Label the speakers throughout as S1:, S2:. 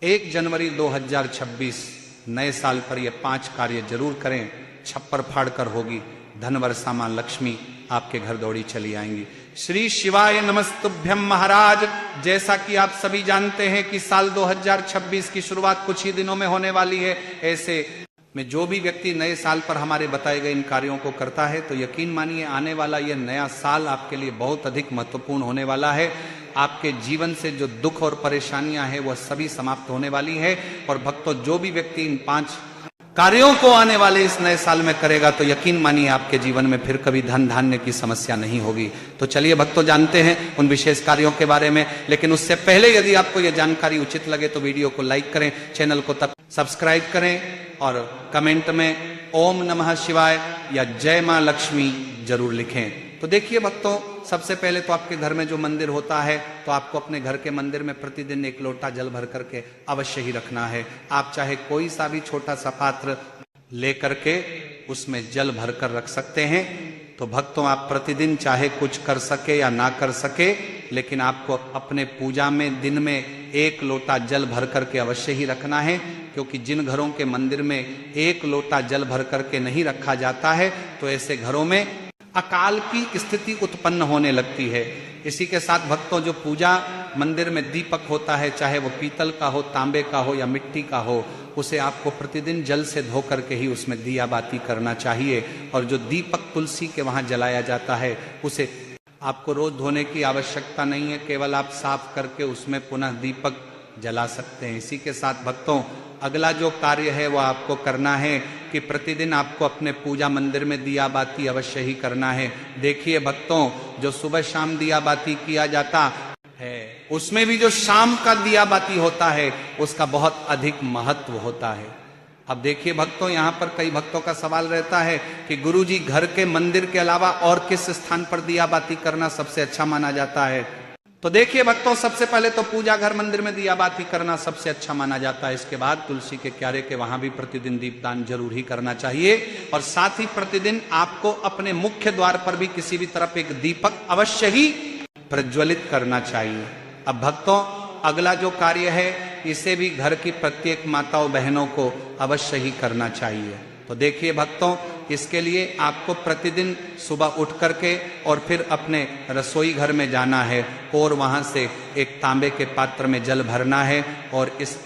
S1: 1 जनवरी 2026 नए साल पर ये 5 कार्य जरूर करें। छप्पर फाड़ कर होगी धन वर्षा, मां लक्ष्मी आपके घर दौड़ी चली आएंगी। श्री शिवाय नमस्तुभ्यम महाराज। जैसा कि आप सभी जानते हैं कि साल 2026 की शुरुआत कुछ ही दिनों में होने वाली है। ऐसे में जो भी व्यक्ति नए साल पर हमारे बताए गए इन कार्यों को करता है तो यकीन मानिए आने वाला यह नया साल आपके लिए बहुत अधिक महत्वपूर्ण होने वाला है। आपके जीवन से जो दुख और परेशानियां हैं वह सभी समाप्त होने वाली है। और भक्तों, जो भी व्यक्ति इन 5 कार्यों को आने वाले इस नए साल में करेगा तो यकीन मानिए आपके जीवन में फिर कभी धन धान्य की समस्या नहीं होगी। तो चलिए भक्तों, जानते हैं उन विशेष कार्यों के बारे में। लेकिन उससे पहले यदि आपको यह जानकारी उचित लगे तो वीडियो को लाइक करें, चैनल को तब सब्सक्राइब करें और कमेंट में ओम नमः शिवाय या जय मां लक्ष्मी जरूर लिखें। तो देखिए भक्तों, सबसे पहले तो आपके घर में जो मंदिर होता है तो आपको अपने घर के मंदिर में प्रतिदिन 1 लोटा जल भर करके अवश्य ही रखना है। आप चाहे कोई सा भी छोटा सा पात्र लेकर के उसमें जल भर कर रख सकते हैं। तो भक्तों, आप प्रतिदिन चाहे कुछ कर सके या ना कर सके, लेकिन आपको अपने पूजा में दिन में 1 लोटा जल भर करके अवश्य ही रखना है। क्योंकि जिन घरों के मंदिर में 1 लोटा जल भर करके नहीं रखा जाता है तो ऐसे घरों में अकाल की स्थिति उत्पन्न होने लगती है। इसी के साथ भक्तों, जो पूजा मंदिर में दीपक होता है, चाहे वो पीतल का हो, तांबे का हो या मिट्टी का हो, उसे आपको प्रतिदिन जल से धो करके ही उसमें दिया बाती करना चाहिए। और जो दीपक तुलसी के वहां जलाया जाता है उसे आपको रोज धोने की आवश्यकता नहीं है, केवल आप साफ करके उसमें पुनः दीपक जला सकते हैं। इसी के साथ भक्तों, अगला जो कार्य है वो आपको करना है कि प्रतिदिन आपको अपने पूजा मंदिर में दिया बाती अवश्य ही करना है। देखिए भक्तों, जो सुबह शाम दिया बाती किया जाता है उसमें भी जो शाम का दिया बाती होता है उसका बहुत अधिक महत्व होता है। अब देखिए भक्तों, यहाँ पर कई भक्तों का सवाल रहता है कि गुरुजी, घर के मंदिर के अलावा और किस स्थान पर दिया बाती करना सबसे अच्छा माना जाता है? तो देखिए भक्तों, सबसे पहले तो पूजा घर मंदिर में दिया बाती करना सबसे अच्छा माना जाता है। इसके बाद तुलसी के क्यारे के वहां भी प्रतिदिन दीपदान जरूर ही करना चाहिए। और साथ ही प्रतिदिन आपको अपने मुख्य द्वार पर भी किसी भी तरफ एक दीपक अवश्य ही प्रज्वलित करना चाहिए। अब भक्तों, अगला जो कार्य है इसे भी घर की प्रत्येक माताओं बहनों को अवश्य ही करना चाहिए। तो देखिए भक्तों, इसके लिए आपको प्रतिदिन सुबह उठ करके और फिर अपने रसोई घर में जाना है और वहां से एक तांबे के पात्र में जल भरना है और इस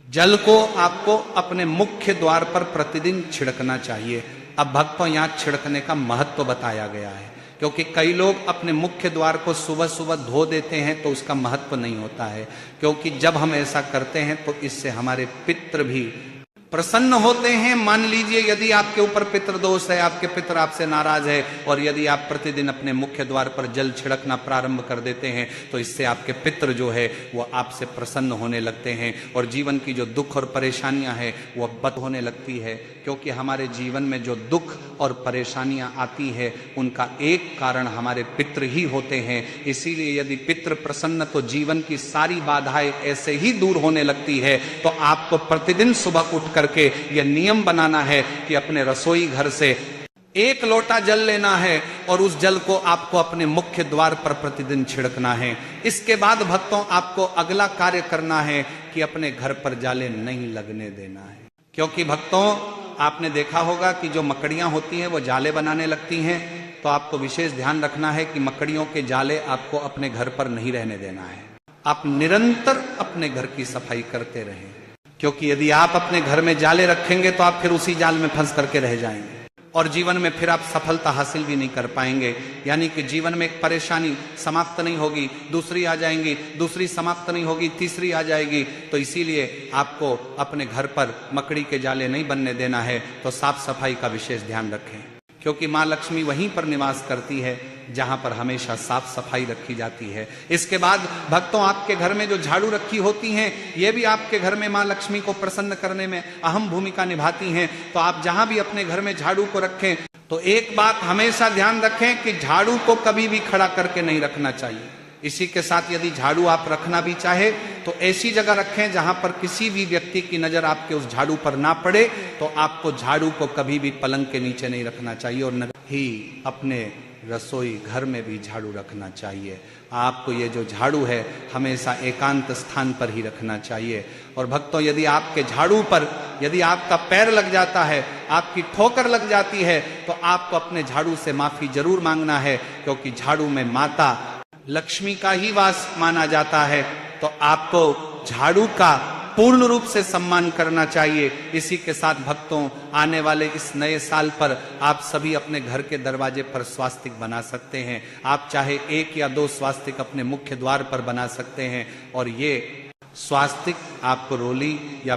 S1: जल को आपको अपने मुख्य द्वार पर प्रतिदिन छिड़कना चाहिए। अब भक्तों, यहाँ छिड़कने का महत्व बताया गया है, क्योंकि कई लोग अपने मुख्य द्वार को सुबह सुबह धो देते हैं तो उसका महत्व नहीं होता है। क्योंकि जब हम ऐसा करते हैं तो इससे हमारे पितृ भी प्रसन्न होते हैं। मान लीजिए यदि आपके ऊपर पितृदोष है, आपके पितृ आपसे नाराज है और यदि आप प्रतिदिन अपने मुख्य द्वार पर जल छिड़कना प्रारंभ कर देते हैं तो इससे आपके पितृ जो है वो आपसे प्रसन्न होने लगते हैं और जीवन की जो दुख और परेशानियां हैं वो बद होने लगती है। क्योंकि हमारे जीवन में जो दुख और परेशानियां आती है उनका एक कारण हमारे पितृ ही होते हैं। इसीलिए यदि पितृ प्रसन्न तो जीवन की सारी बाधाएं ऐसे ही दूर होने लगती है। तो आपको प्रतिदिन सुबह उठ करके यह नियम बनाना है कि अपने रसोई घर से 1 लोटा जल लेना है और उस जल को आपको अपने मुख्य द्वार पर प्रतिदिन छिड़कना है। इसके बाद भक्तों, आपको अगला कार्य करना है कि अपने घर पर जाले नहीं लगने देना है। क्योंकि भक्तों, आपने देखा होगा कि जो मकड़ियां होती हैं वो जाले बनाने लगती हैं। तो आपको विशेष ध्यान रखना है कि मकड़ियों के जाले आपको अपने घर पर नहीं रहने देना है। आप निरंतर अपने घर की सफाई करते रहें, क्योंकि यदि आप अपने घर में जाले रखेंगे तो आप फिर उसी जाल में फंस करके रह जाएंगे और जीवन में फिर आप सफलता हासिल भी नहीं कर पाएंगे। यानी कि जीवन में एक परेशानी समाप्त नहीं होगी, दूसरी आ जाएंगी, दूसरी समाप्त नहीं होगी, तीसरी आ जाएगी। तो इसीलिए आपको अपने घर पर मकड़ी के जाले नहीं बनने देना है। तो साफ सफाई का विशेष ध्यान रखें, क्योंकि मां लक्ष्मी वहीं पर निवास करती है जहां पर हमेशा साफ सफाई रखी जाती है। इसके बाद भक्तों, आपके घर में जो झाड़ू रखी होती हैं ये भी आपके घर में मां लक्ष्मी को प्रसन्न करने में अहम भूमिका निभाती हैं। तो आप जहां भी अपने घर में झाड़ू को रखें तो एक बात हमेशा ध्यान रखें कि झाड़ू को कभी भी खड़ा करके नहीं रखना चाहिए। इसी के साथ यदि झाड़ू आप रखना भी चाहे तो ऐसी जगह रखें जहां पर किसी भी व्यक्ति की नजर आपके उस झाड़ू पर ना पड़े। तो आपको झाड़ू को कभी भी पलंग के नीचे नहीं रखना चाहिए और न ही अपने रसोई घर में भी झाड़ू रखना चाहिए। आपको ये जो झाड़ू है हमेशा एकांत स्थान पर ही रखना चाहिए। और भक्तों, यदि आपके झाड़ू पर यदि आपका पैर लग जाता है, आपकी ठोकर लग जाती है, तो आपको अपने झाड़ू से माफी जरूर मांगना है, क्योंकि झाड़ू में माता लक्ष्मी का ही वास माना जाता है। तो आपको झाड़ू का पूर्ण रूप से सम्मान करना चाहिए। इसी के साथ भक्तों, आने वाले इस नए साल पर आप सभी अपने घर के दरवाजे पर स्वास्तिक बना सकते हैं। आप चाहे 1 या 2 स्वास्तिक अपने मुख्य द्वार पर बना सकते हैं। और ये स्वास्तिक आपको रोली या